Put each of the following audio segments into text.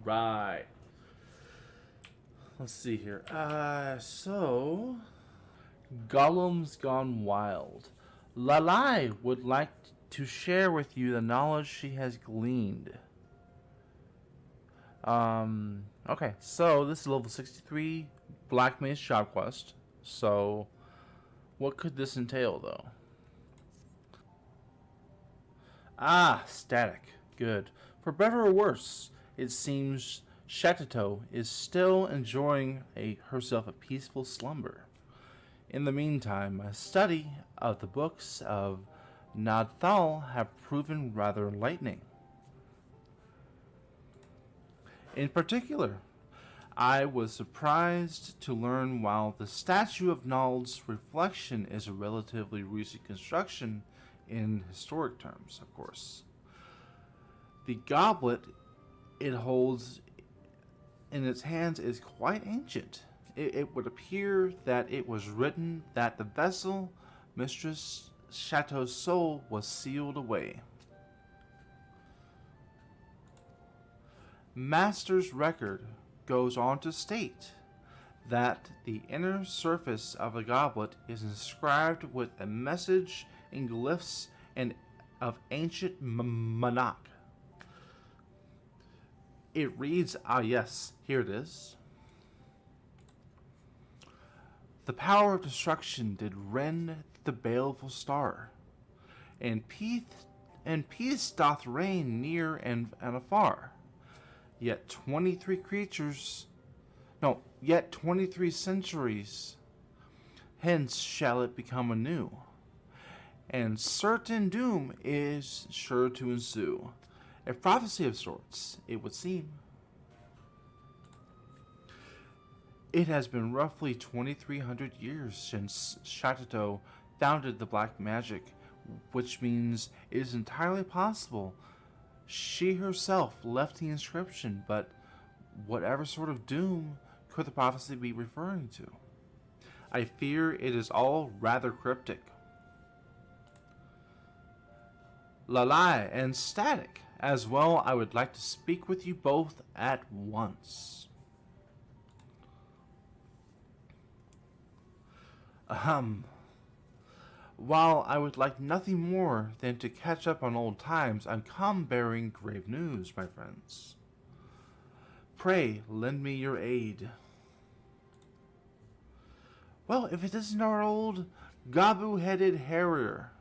right. Let's see here. So Gollum's Gone Wild. Lalai would like to share with you the knowledge she has gleaned. Okay, so this is level 63 BlackMage Quest. So, what could this entail, though? Ah, static. Good. For better or worse, it seems Shatito is still enjoying herself a peaceful slumber. In the meantime, my study of the books of Nadthal have proven rather enlightening. In particular, I was surprised to learn while the statue of Nald's reflection is a relatively recent construction in historic terms, of course. The goblet it holds in its hands is quite ancient. It would appear that it was written that the vessel, Mistress Chateau's soul, was sealed away. Master's record goes on to state that the inner surface of the goblet is inscribed with a message in glyphs and of ancient Manak. It reads, yes, here it is. The power of destruction did rend the baleful star, and peace doth reign near and afar. Yet 23 centuries hence shall it become anew, and certain doom is sure to ensue. A prophecy of sorts, it would seem. It has been roughly 2,300 years since Shatito founded the black magic, which means it is entirely possible she herself left the inscription, but whatever sort of doom could the prophecy be referring to? I fear it is all rather cryptic. Lalai and Static, as well, I would like to speak with you both at once. While I would like nothing more than to catch up on old times, I'm come bearing grave news, my friends. Pray, lend me your aid. Well, if it isn't our old gabu-headed harrier,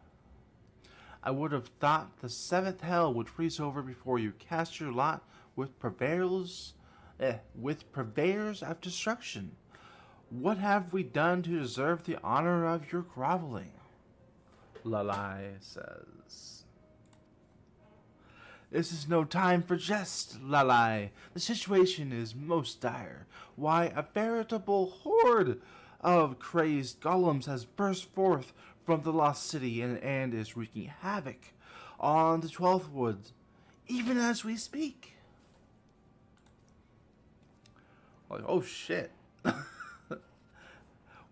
I would have thought the seventh hell would freeze over before you cast your lot with purveyors of destruction. What have we done to deserve the honor of your groveling? Lalai says. This is no time for jest, Lalai. The situation is most dire. Why, a veritable horde of crazed golems has burst forth from the lost city and is wreaking havoc on the 12th woods, even as we speak. Like, oh shit.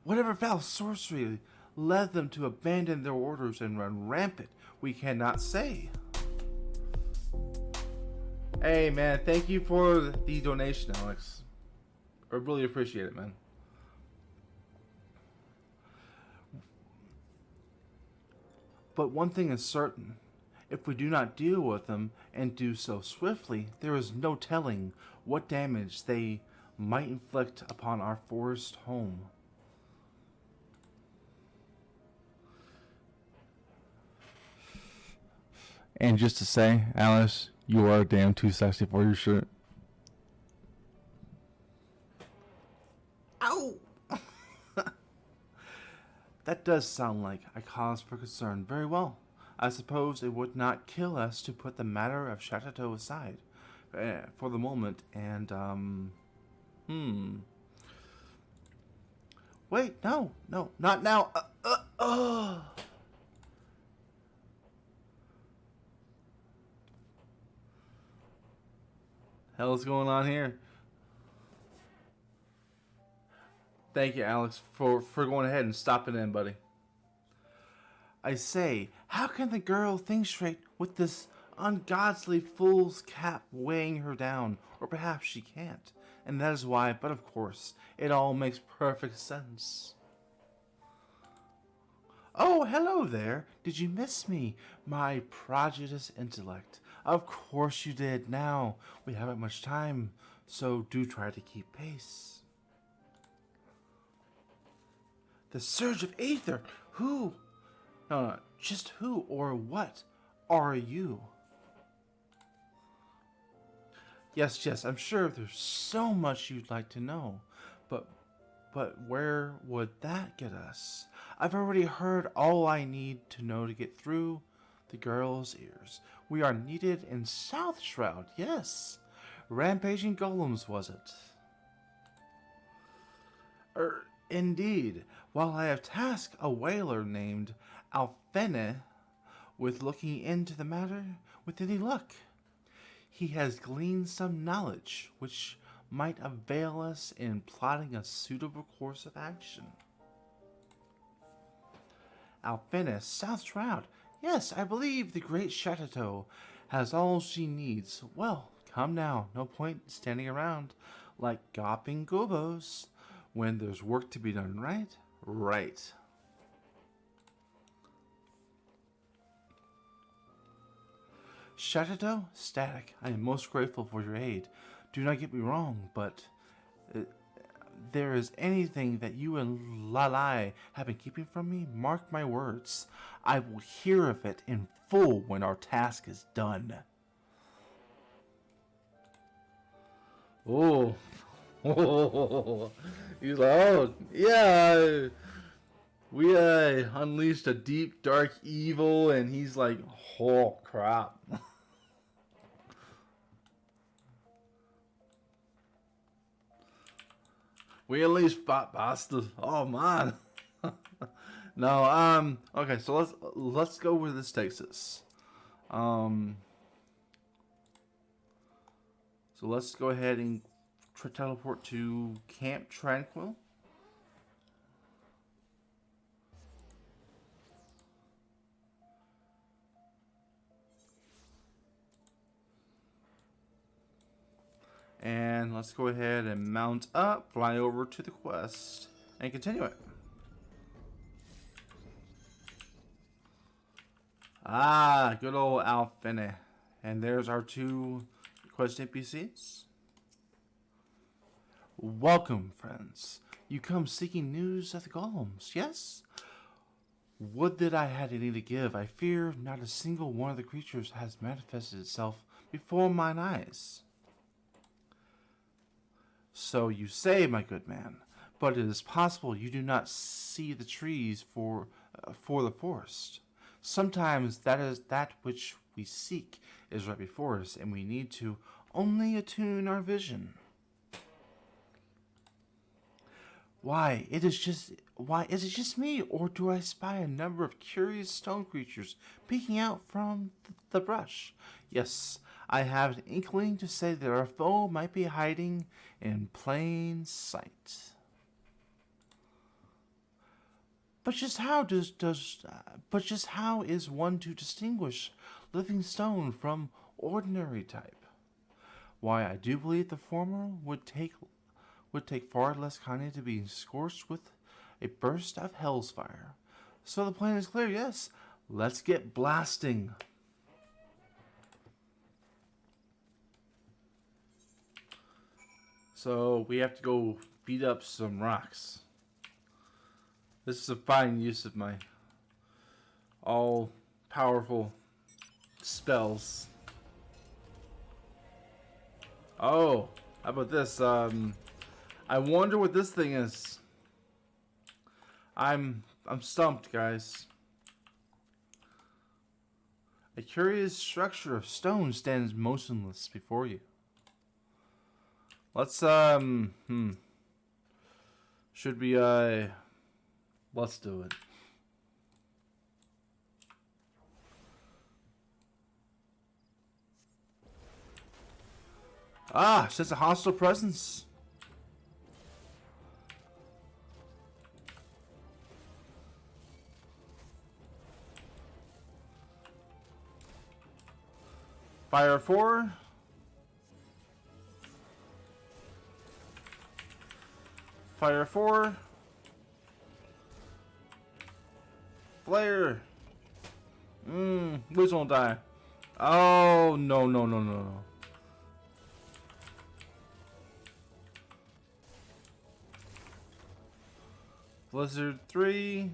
Whatever foul sorcery led them to abandon their orders and run rampant, we cannot say. Hey man, thank you for the donation, Alex. I really appreciate it, man. But one thing is certain. If we do not deal with them and do so swiftly, there is no telling what damage they might inflict upon our forest home. And just to say, Alice, you are damn too sexy for your shirt. Ow! That does sound like a cause for concern. Very well. I suppose it would not kill us to put the matter of Chateau aside for the moment and, Wait, no, not now. Hell's going on here? Thank you, Alex, for going ahead and stopping in, buddy. I say, how can the girl think straight with this ungodly fool's cap weighing her down, or perhaps she can't. And that is why, but of course, it all makes perfect sense. Oh, hello there. Did you miss me, my prodigious intellect? Of course you did. Now, we haven't much time, so do try to keep pace. The surge of aether! Who? No, just who or what are you? Yes, I'm sure there's so much you'd like to know, but where would that get us? I've already heard all I need to know to get through the girl's ears. We are needed in South Shroud, yes. Rampaging golems, was it? Indeed. While I have tasked a whaler named Alfene with looking into the matter, with any luck, he has gleaned some knowledge which might avail us in plotting a suitable course of action. Alfene, South Shroud. Yes, I believe the great Chateau has all she needs. Well, come now, no point standing around like gawping gobos when there's work to be done, right? Right. Chateau? Static. I am most grateful for your aid. Do not get me wrong, but there is anything that you and Lalai have been keeping from me, mark my words. I will hear of it in full when our task is done. Oh. He's like, oh, yeah. We unleashed a deep, dark evil, and he's like, oh, crap. We unleashed fat bastard. Oh, man. No, okay, so let's go where this takes us. So let's go ahead and teleport to Camp Tranquil. And let's go ahead and mount up, fly over to the quest, and continue it. Ah, good old Alfene. And there's our two quest NPCs. Welcome, friends. You come seeking news of the golems, yes? Would that I had any to give. I fear not a single one of the creatures has manifested itself before mine eyes. So you say, my good man, but it is possible you do not see the trees for the forest. Sometimes that is that which we seek is right before us, and we need to only attune our vision. Why, is it just me, or do I spy a number of curious stone creatures peeking out from the brush? Yes, I have an inkling to say that our foe might be hiding in plain sight. But just how is one to distinguish living stone from ordinary type? Why, I do believe the former would take far less kindly to be scorched with a burst of hell's fire. So the plan is clear, yes. Let's get blasting. So we have to go beat up some rocks. This is a fine use of my all-powerful spells. Oh, how about this? I wonder what this thing is. I'm stumped, guys. A curious structure of stone stands motionless before you. Let's should we let's do it. Ah, sense a hostile presence. Fire 4. Fire 4. Flare. Please don't die. Oh, no, no, no, no, no. Blizzard 3.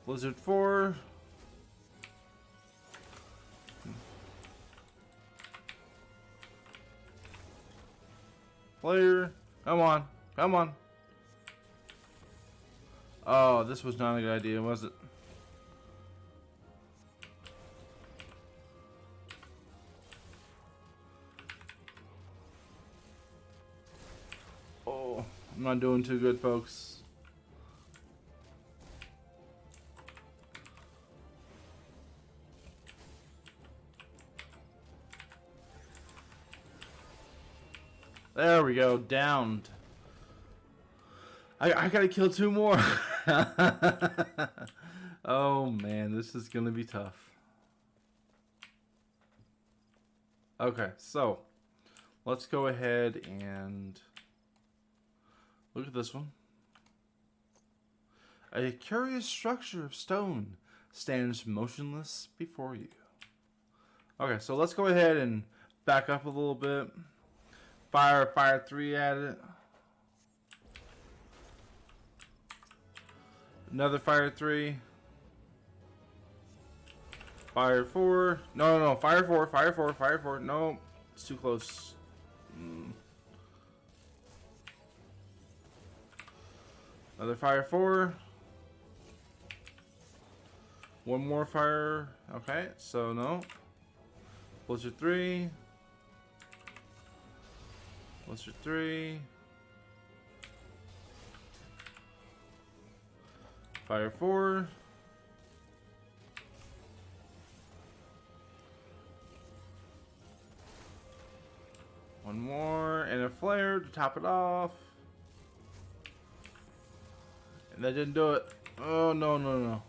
Blizzard 4. Flare. Come on. Come on. Oh, this was not a good idea, was it? Oh, I'm not doing too good, folks. There we go, downed. I gotta kill 2 more. Oh man, this is gonna be tough. Okay, so let's go ahead and look at this one. A curious structure of stone stands motionless before you. Okay, so let's go ahead and back up a little bit. Fire 3 at it. Another fire 3. Fire 4. No, no, no. Fire 4. Fire 4. Fire 4. No, it's too close. Another fire 4. One more fire. Okay, so no. Blizzard 3. Blizzard 3. Fire 4. One more and a flare to top it off. And that didn't do it. Oh no, no, no.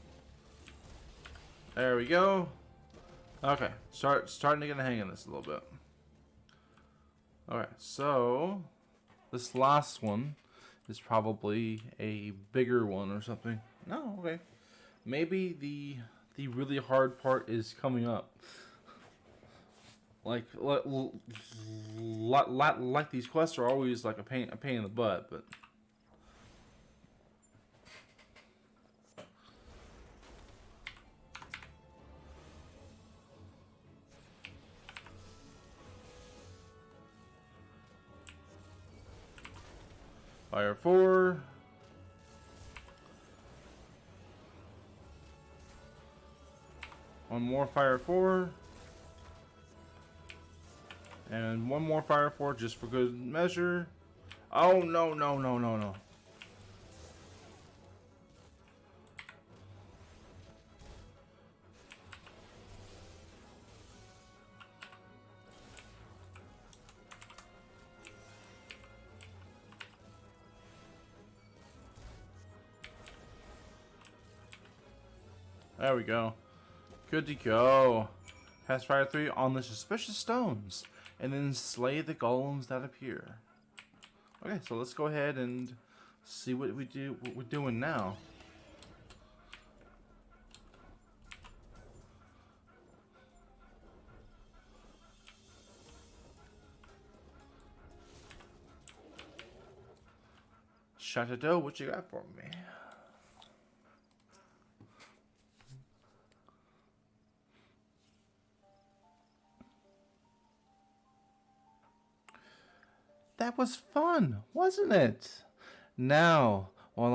There we go. Okay, starting to get a hang of this a little bit. Alright, so this last one is probably a bigger one or something. No, okay. Maybe the really hard part is coming up. Like these quests are always like a pain in the butt, but Fire 4. One more Fire 4. And one more Fire 4 just for good measure. Oh, no, no, no, no, no. There we go. Good to go. Cast Fire 3 on the suspicious stones, and then slay the golems that appear. Okay, so let's go ahead and see what we're doing now. Chateau, what you got for me? That was fun, wasn't it? Now, while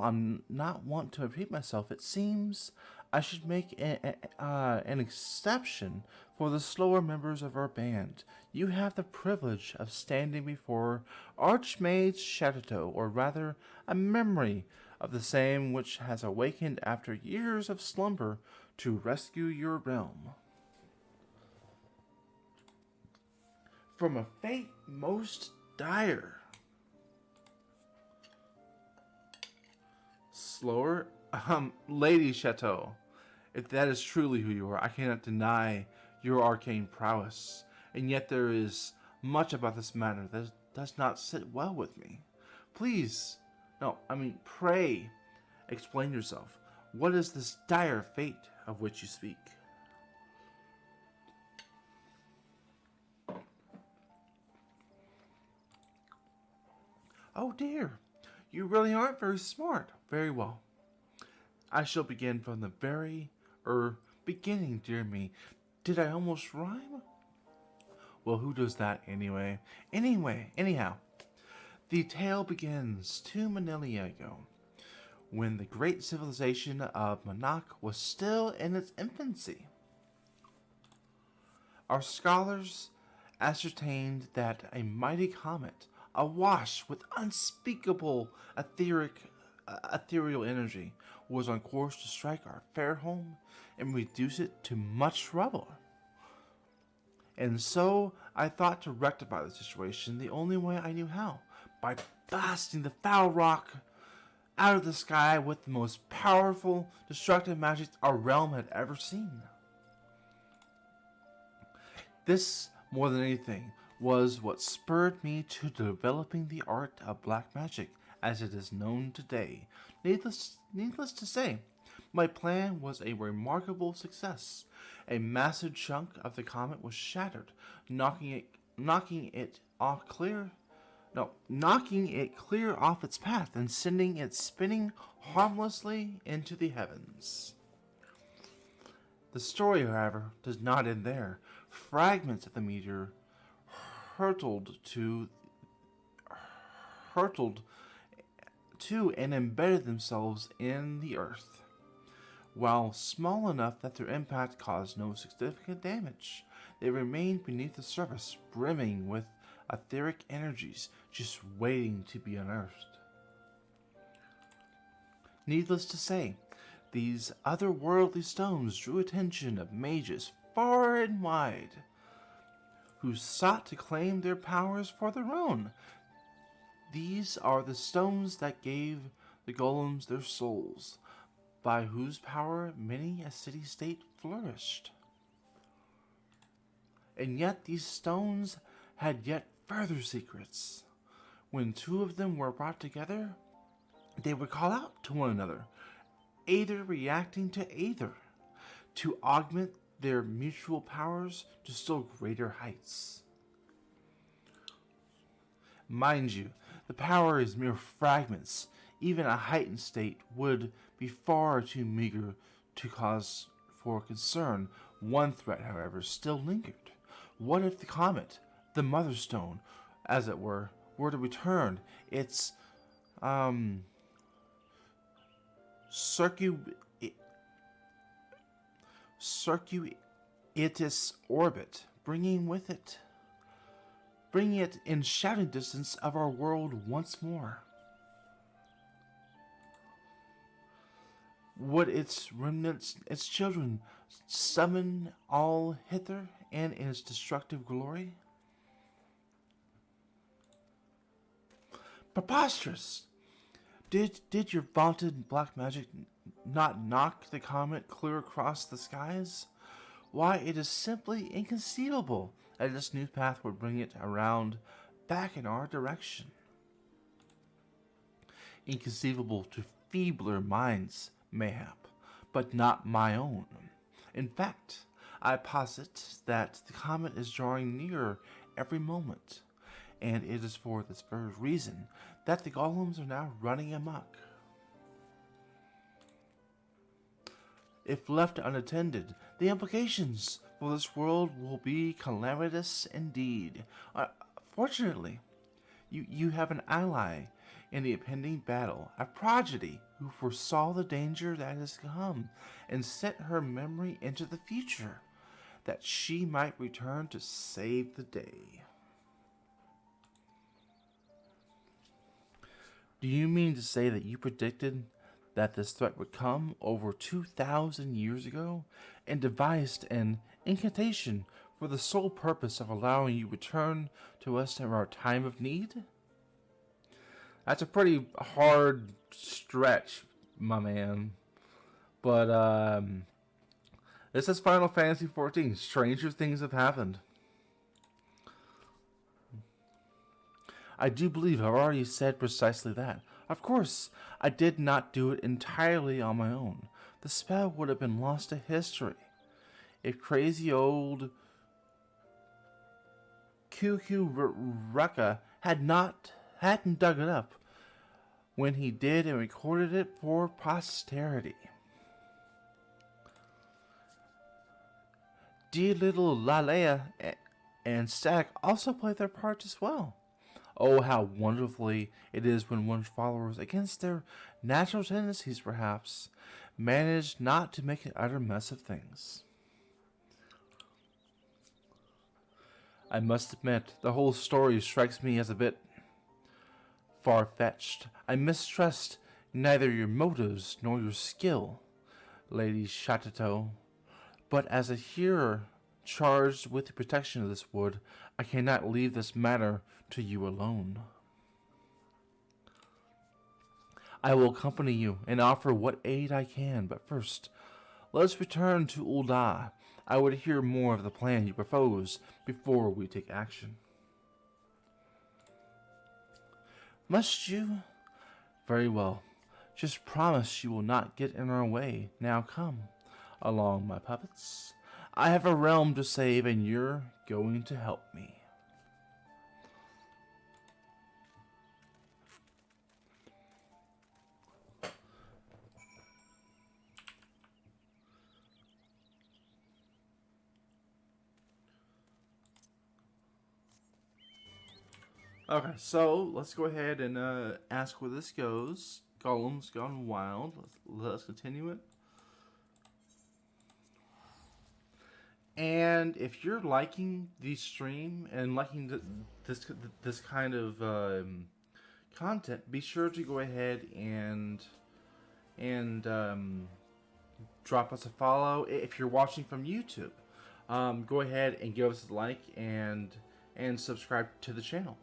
I'm not want to repeat myself, it seems I should make an exception for the slower members of our band. You have the privilege of standing before Archmage's Chateau, or rather, a memory of the same which has awakened after years of slumber to rescue your realm from a fate most dire. Slower? Lady Chateau, if that is truly who you are, I cannot deny your arcane prowess, and yet there is much about this matter that does not sit well with me. Please, no, I mean, pray, explain yourself. What is this dire fate of which you speak? Oh dear, you really aren't very smart. Very well. I shall begin from the very, beginning, dear me. Did I almost rhyme? Well, who does that anyway? Anyhow, the tale begins 2 millennia ago, when the great civilization of Manak was still in its infancy. Our scholars ascertained that a mighty comet, awash with unspeakable ethereal energy, was on course to strike our fair home and reduce it to much rubble. And so I thought to rectify the situation the only way I knew how, by blasting the foul rock out of the sky with the most powerful destructive magic our realm had ever seen. This, more than anything, was what spurred me to developing the art of black magic as it is known today. Needless to say, my plan was a remarkable success. A massive chunk of the comet was shattered, knocking it clear off its path and sending it spinning harmlessly into the heavens. The story, however, does not end there. Fragments of the meteor hurtled to and embedded themselves in the earth. While small enough that their impact caused no significant damage, they remained beneath the surface, brimming with etheric energies, just waiting to be unearthed. Needless to say, these otherworldly stones drew attention of mages far and wide, who sought to claim their powers for their own. These are the stones that gave the golems their souls, by whose power many a city-state flourished. And yet these stones had yet further secrets. When two of them were brought together, they would call out to one another, either reacting to either, to augment their mutual powers to still greater heights. Mind you, the power is mere fragments. Even a heightened state would be far too meager to cause for concern. One threat, however, still lingered. What if the comet, the Mother Stone, as it were to return its circuitous orbit, bringing it in shouting distance of our world once more? Would its remnants, its children, summon all hither and in its destructive glory? Preposterous! Did your vaunted black magic not knock the comet clear across the skies? Why, it is simply inconceivable that this new path would bring it around back in our direction. Inconceivable to feebler minds, mayhap, but not my own. In fact, I posit that the comet is drawing nearer every moment, and it is for this very reason that the golems are now running amok. If left unattended, the implications for this world will be calamitous indeed. Fortunately, you have an ally in the impending battle, a prodigy who foresaw the danger that is to come and sent her memory into the future, that she might return to save the day. Do you mean to say that you predicted that this threat would come over 2,000 years ago and devised an incantation for the sole purpose of allowing you to return to us in our time of need? That's a pretty hard stretch, my man. But this is Final Fantasy XIV. Stranger things have happened. I do believe I've already said precisely that. Of course, I did not do it entirely on my own. The spell would have been lost to history if crazy old QQ Rekka hadn't dug it up when he did and recorded it for posterity. Dear little Lalea and Stack also play their parts as well. Oh, how wonderfully it is when one's followers, against their natural tendencies perhaps, manage not to make an utter mess of things. I must admit, the whole story strikes me as a bit far-fetched. I mistrust neither your motives nor your skill, Lady Chateau, but as a hearer charged with the protection of this wood, I cannot leave this matter to you alone. I will accompany you and offer what aid I can, but first, let us return to Ul'dah. I would hear more of the plan you propose before we take action. Must you? Very well. Just promise you will not get in our way. Now come along, my puppets. I have a realm to save, and you're going to help me. Okay, so let's go ahead and ask where this goes. Golem's gone wild. Let's continue it. And if you're liking the stream and liking this kind of content, be sure to go ahead and drop us a follow. If you're watching from YouTube, go ahead and give us a like and subscribe to the channel.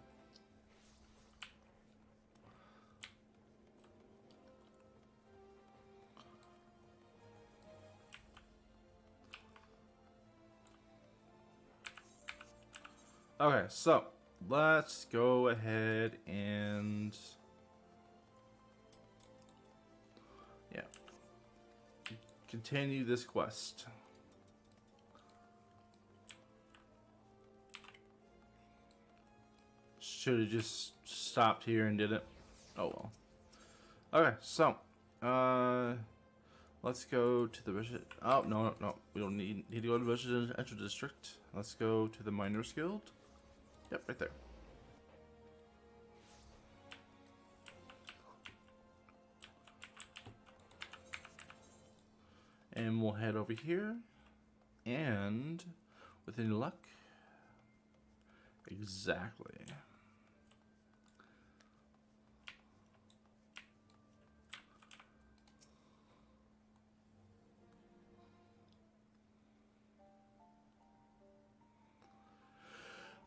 Okay, so let's go ahead and continue this quest. Should have just stopped here and did it. Oh well. Okay, so let's go to the Vicious. Oh no, we don't need to go to the Vicious District. Let's go to the Miners Guild. Yep, right there. And we'll head over here. And with any luck. Exactly.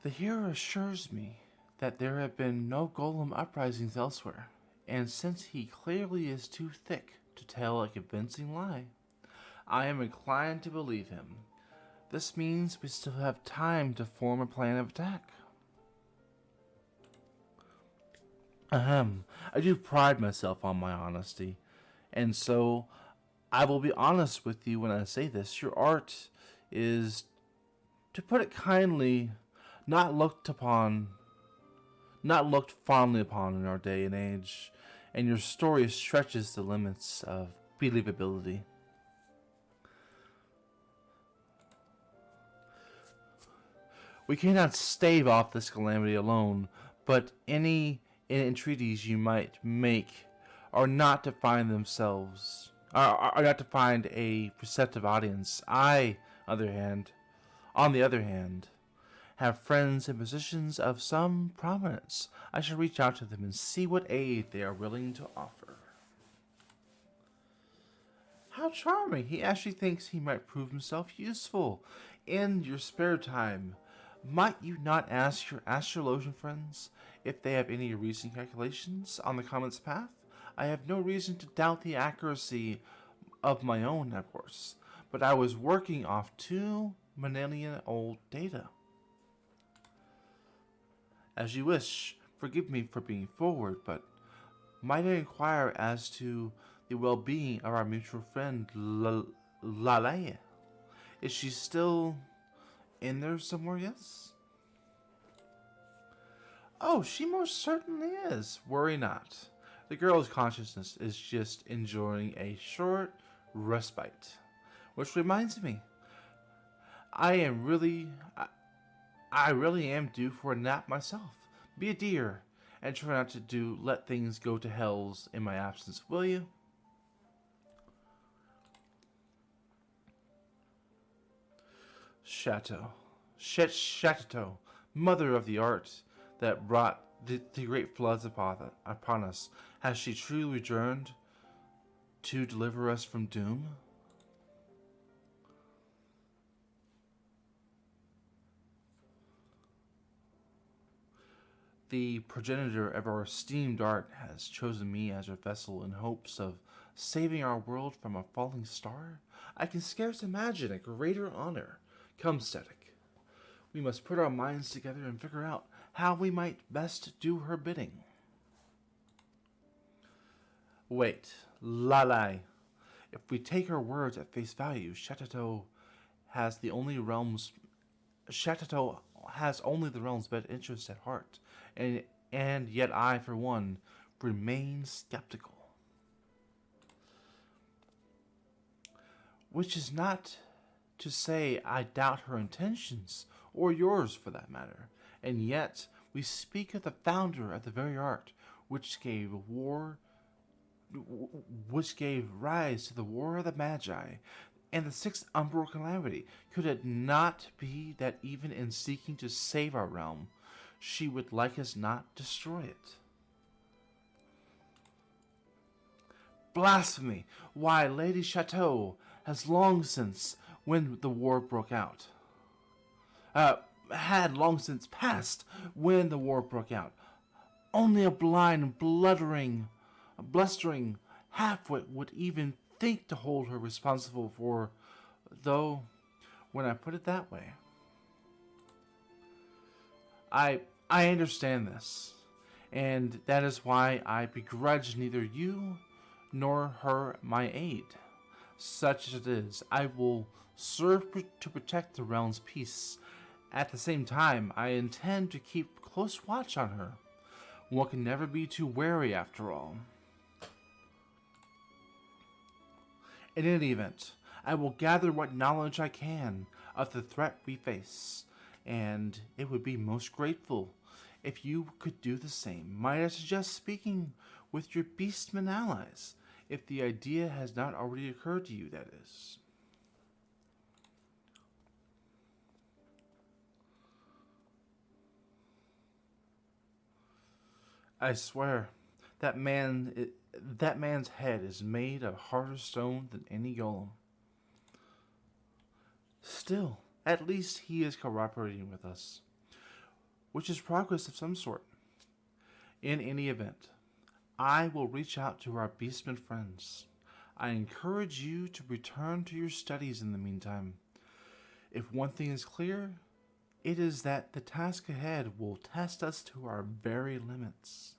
The hero assures me that there have been no golem uprisings elsewhere, and since he clearly is too thick to tell a convincing lie, I am inclined to believe him. This means we still have time to form a plan of attack. Ahem. I do pride myself on my honesty, and so I will be honest with you when I say this. Your art is, to put it kindly, not looked fondly upon in our day and age, and your story stretches the limits of believability. We cannot stave off this calamity alone, but any entreaties you might make are not to find are not to find a receptive audience. I, on the other hand, have friends in positions of some prominence. I shall reach out to them and see what aid they are willing to offer. How charming. He actually thinks he might prove himself useful in your spare time. Might you not ask your astrologian friends if they have any recent calculations on the comet's path? I have no reason to doubt the accuracy of my own, of course, but I was working off 2 millennia-old data. As you wish, forgive me for being forward, but might I inquire as to the well-being of our mutual friend, Lalaya? Is she still in there somewhere, yes? Oh, she most certainly is. Worry not. The girl's consciousness is just enjoying a short respite. Which reminds me, I really am due for a nap myself. Be a dear, and try not to let things go to hells in my absence, will you? Chateau, mother of the art that brought the great floods upon us, has she truly returned to deliver us from doom? The progenitor of our esteemed art has chosen me as her vessel in hopes of saving our world from a falling star. I can scarce imagine a greater honor. Come, Static. We must put our minds together and figure out how we might best do her bidding. Wait, Lalai. If we take her words at face value, Chateau has only the realm's best interest at heart, and yet I, for one, remain skeptical. Which is not to say I doubt her intentions, or yours for that matter, and yet we speak of the founder of the very art which gave rise to the War of the Magi and the Sixth Umbral Calamity. Could it not be that even in seeking to save our realm, she would like us not destroy it? Blasphemy! Why, Lady Chateau has long since, when the war broke out, had long since passed when the war broke out. Only a blind, blustering halfwit would even think to hold her responsible for, though, when I put it that way. I understand this, and that is why I begrudge neither you nor her my aid. Such as it is, I will serve to protect the realm's peace. At the same time, I intend to keep close watch on her. One can never be too wary, after all. In any event, I will gather what knowledge I can of the threat we face, and it would be most grateful if you could do the same. Might I suggest speaking with your beastmen allies, if the idea has not already occurred to you, that is. I swear, that man's head is made of harder stone than any golem. Still, at least he is cooperating with us, which is progress of some sort. In any event, I will reach out to our beastmen friends. I encourage you to return to your studies in the meantime. If one thing is clear, it is that the task ahead will test us to our very limits.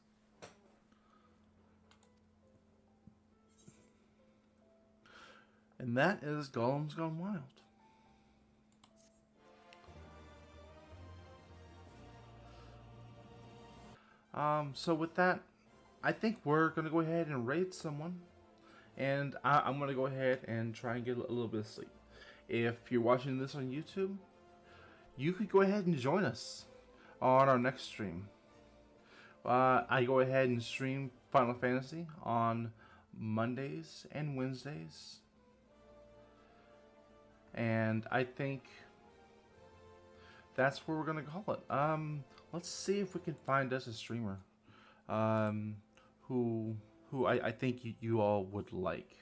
And that is Golem's Gone Wild. So with that, I think we're going to go ahead and raid someone. And I'm going to go ahead and try and get a little bit of sleep. If you're watching this on YouTube, you could go ahead and join us on our next stream. I go ahead and stream Final Fantasy on Mondays and Wednesdays. And I think that's where we're going to call it. Let's see if we can find us a streamer who I think you all would like.